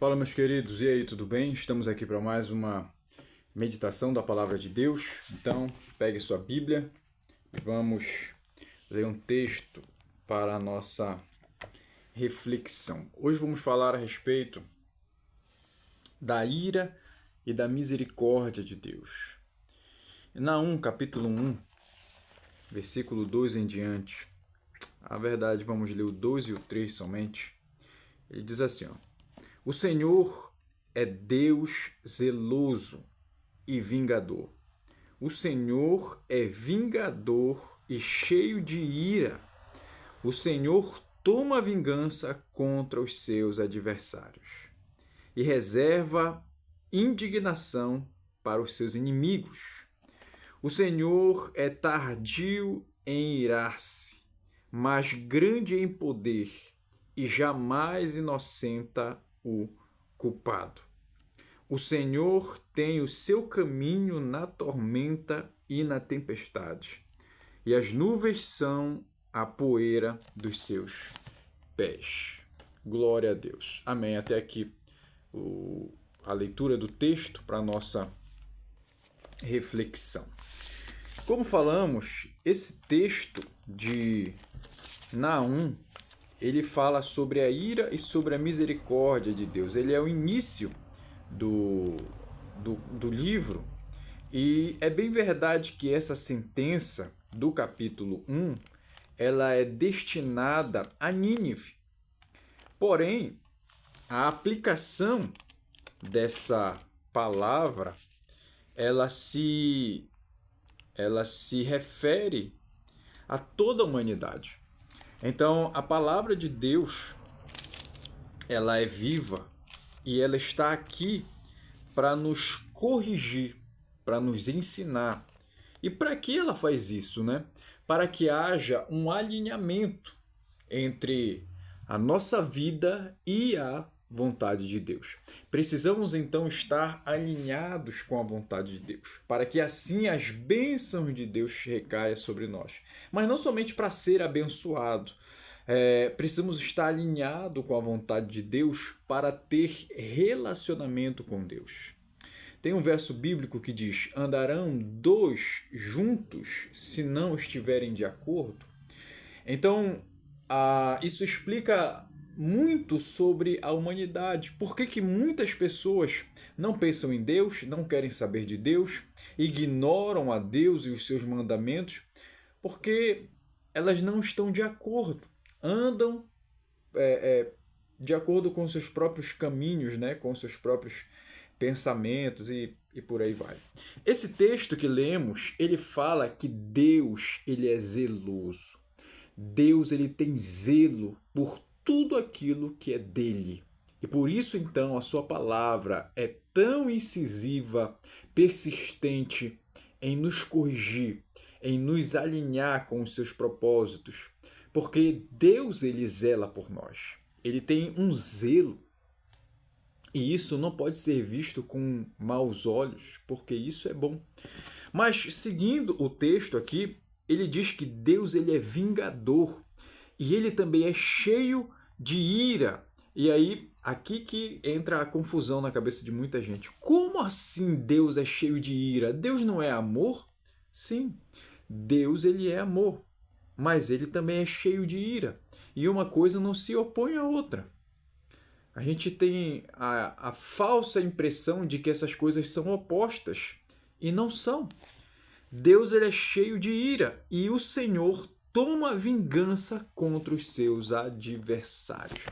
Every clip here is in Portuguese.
Fala, meus queridos, e aí, tudo bem? Estamos aqui para mais uma meditação da Palavra de Deus. Então, pegue sua Bíblia e vamos ler um texto para a nossa reflexão. Hoje vamos falar a respeito da ira e da misericórdia de Deus. Naum, capítulo 1, versículo 2 em diante. A verdade, vamos ler o 2 e o 3 somente. Ele diz assim, ó: O Senhor é Deus zeloso e vingador. O Senhor é vingador e cheio de ira. O Senhor toma vingança contra os seus adversários e reserva indignação para os seus inimigos. O Senhor é tardio em irar-se, mas grande em poder, e jamais inocenta o culpado. O Senhor tem o seu caminho na tormenta e na tempestade, e as nuvens são a poeira dos seus pés. Glória a Deus. Amém. Até aqui a leitura do texto para a nossa reflexão. Como falamos, esse texto de Naum, ele fala sobre a ira e sobre a misericórdia de Deus. Ele é o início do livro, e é bem verdade que essa sentença do capítulo 1, ela é destinada a Nínive. Porém, a aplicação dessa palavra, ela se refere a toda a humanidade. Então, a palavra de Deus, ela é viva e ela está aqui para nos corrigir, para nos ensinar. E para que ela faz isso, né? Para que haja um alinhamento entre a nossa vida e a vontade de Deus. Precisamos então estar alinhados com a vontade de Deus, para que assim as bênçãos de Deus recaiam sobre nós. Mas não somente para ser abençoado, precisamos estar alinhados com a vontade de Deus para ter relacionamento com Deus. Tem um verso bíblico que diz: andarão dois juntos se não estiverem de acordo. Então, isso explica muito sobre a humanidade. Por que muitas pessoas não pensam em Deus, não querem saber de Deus, ignoram a Deus e os seus mandamentos? Porque elas não estão de acordo, andam de acordo com seus próprios caminhos, né? Com seus próprios pensamentos e por aí vai. Esse texto que lemos, ele fala que Deus, ele é zeloso. Deus, ele tem zelo por tudo aquilo que é dele. E por isso, então, a sua palavra é tão incisiva, persistente em nos corrigir, em nos alinhar com os seus propósitos. Porque Deus, ele zela por nós. Ele tem um zelo. E isso não pode ser visto com maus olhos, porque isso é bom. Mas, seguindo o texto aqui, ele diz que Deus, ele é vingador. E ele também é cheio de ira. E aí, aqui que entra a confusão na cabeça de muita gente. Como assim Deus é cheio de ira? Deus não é amor? Sim, Deus, ele é amor. Mas ele também é cheio de ira. E uma coisa não se opõe à outra. A gente tem a falsa impressão de que essas coisas são opostas. E não são. Deus, ele é cheio de ira. E o Senhor toma vingança contra os seus adversários.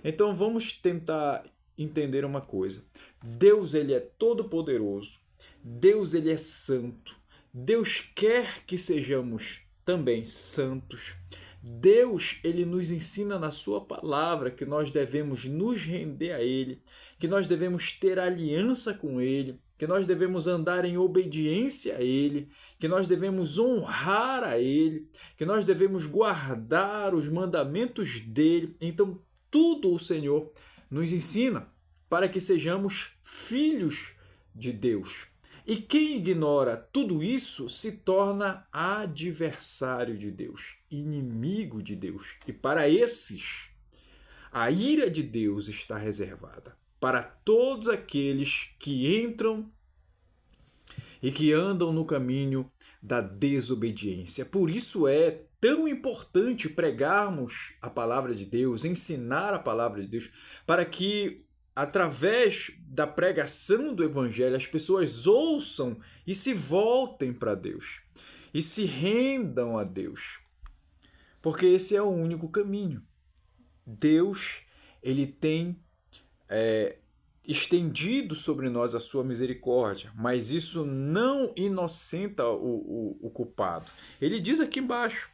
Então vamos tentar entender uma coisa. Deus, ele é todo-poderoso. Deus, ele é santo. Deus quer que sejamos também santos. Deus, ele nos ensina na sua palavra que nós devemos nos render a ele, que nós devemos ter aliança com ele, que nós devemos andar em obediência a ele, que nós devemos honrar a ele, que nós devemos guardar os mandamentos dele. Então, tudo o Senhor nos ensina para que sejamos filhos de Deus. E quem ignora tudo isso se torna adversário de Deus, inimigo de Deus. E para esses, a ira de Deus está reservada. para todos aqueles que entram e que andam no caminho da desobediência. Por isso é tão importante pregarmos a palavra de Deus, ensinar a palavra de Deus, para que através da pregação do evangelho as pessoas ouçam e se voltem para Deus e se rendam a Deus. Porque esse é o único caminho. Deus, ele tem estendido sobre nós a sua misericórdia, mas isso não inocenta o culpado. Ele diz aqui embaixo,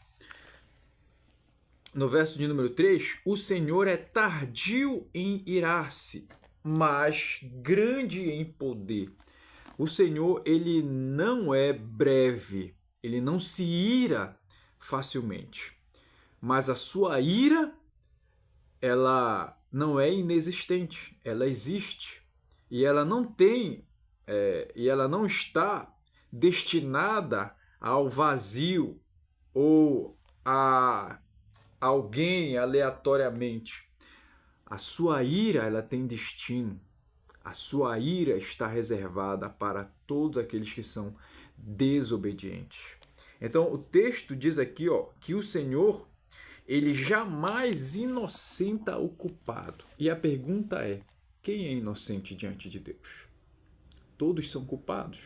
no verso de número 3, o Senhor é tardio em irar-se, mas grande em poder. O Senhor, ele não é breve, ele não se ira facilmente, mas a sua ira, ela não é inexistente, ela existe e ela não está destinada ao vazio ou a alguém aleatoriamente. A sua ira, ela tem destino. A sua ira está reservada para todos aqueles que são desobedientes. Então, o texto diz aqui, que o Senhor, ele jamais inocenta o culpado. E a pergunta é, quem é inocente diante de Deus? Todos são culpados.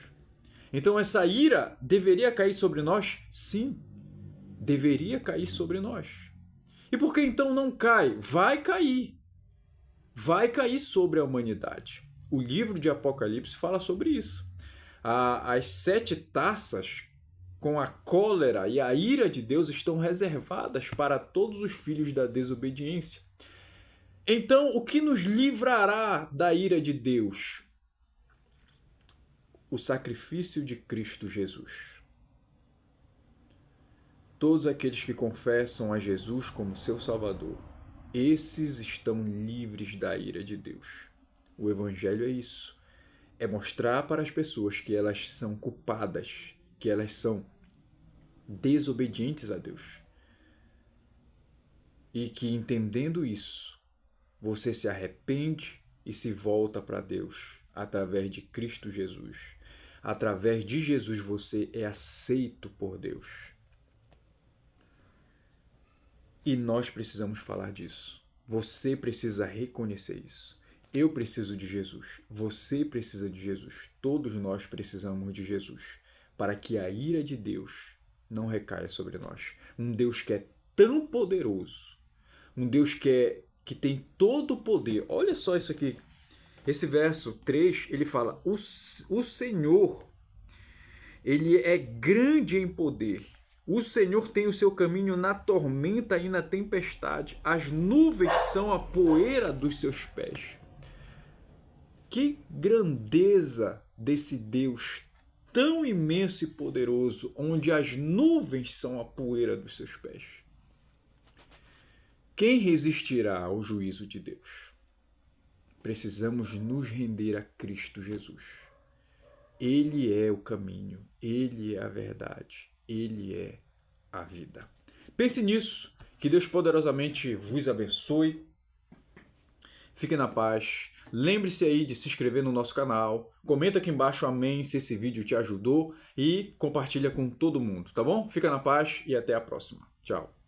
Então, essa ira deveria cair sobre nós? Sim, deveria cair sobre nós. E por que então não cai? Vai cair. Vai cair sobre a humanidade. O livro de Apocalipse fala sobre isso. As 7 taças com a cólera e a ira de Deus estão reservadas para todos os filhos da desobediência. Então, o que nos livrará da ira de Deus? O sacrifício de Cristo Jesus. Todos aqueles que confessam a Jesus como seu Salvador, esses estão livres da ira de Deus. O Evangelho é isso. É mostrar para as pessoas que elas são culpadas, que elas são desobedientes a Deus. E que, entendendo isso, você se arrepende e se volta para Deus através de Cristo Jesus. Através de Jesus você é aceito por Deus. E nós precisamos falar disso. Você precisa reconhecer isso. Eu preciso de Jesus. Você precisa de Jesus. Todos nós precisamos de Jesus. Para que a ira de Deus não recaia sobre nós. Um Deus que é tão poderoso. Um Deus que tem todo o poder. Olha só isso aqui. Esse verso 3, ele fala, o Senhor, ele é grande em poder. O Senhor tem o seu caminho na tormenta e na tempestade. As nuvens são a poeira dos seus pés. Que grandeza desse Deus tão imenso e poderoso, onde as nuvens são a poeira dos seus pés. Quem resistirá ao juízo de Deus? Precisamos nos render a Cristo Jesus. Ele é o caminho, Ele é a verdade. Ele é a vida. Pense nisso. Que Deus poderosamente vos abençoe. Fique na paz. Lembre-se aí de se inscrever no nosso canal. Comenta aqui embaixo amém se esse vídeo te ajudou. E compartilha com todo mundo, tá bom? Fica na paz e até a próxima. Tchau.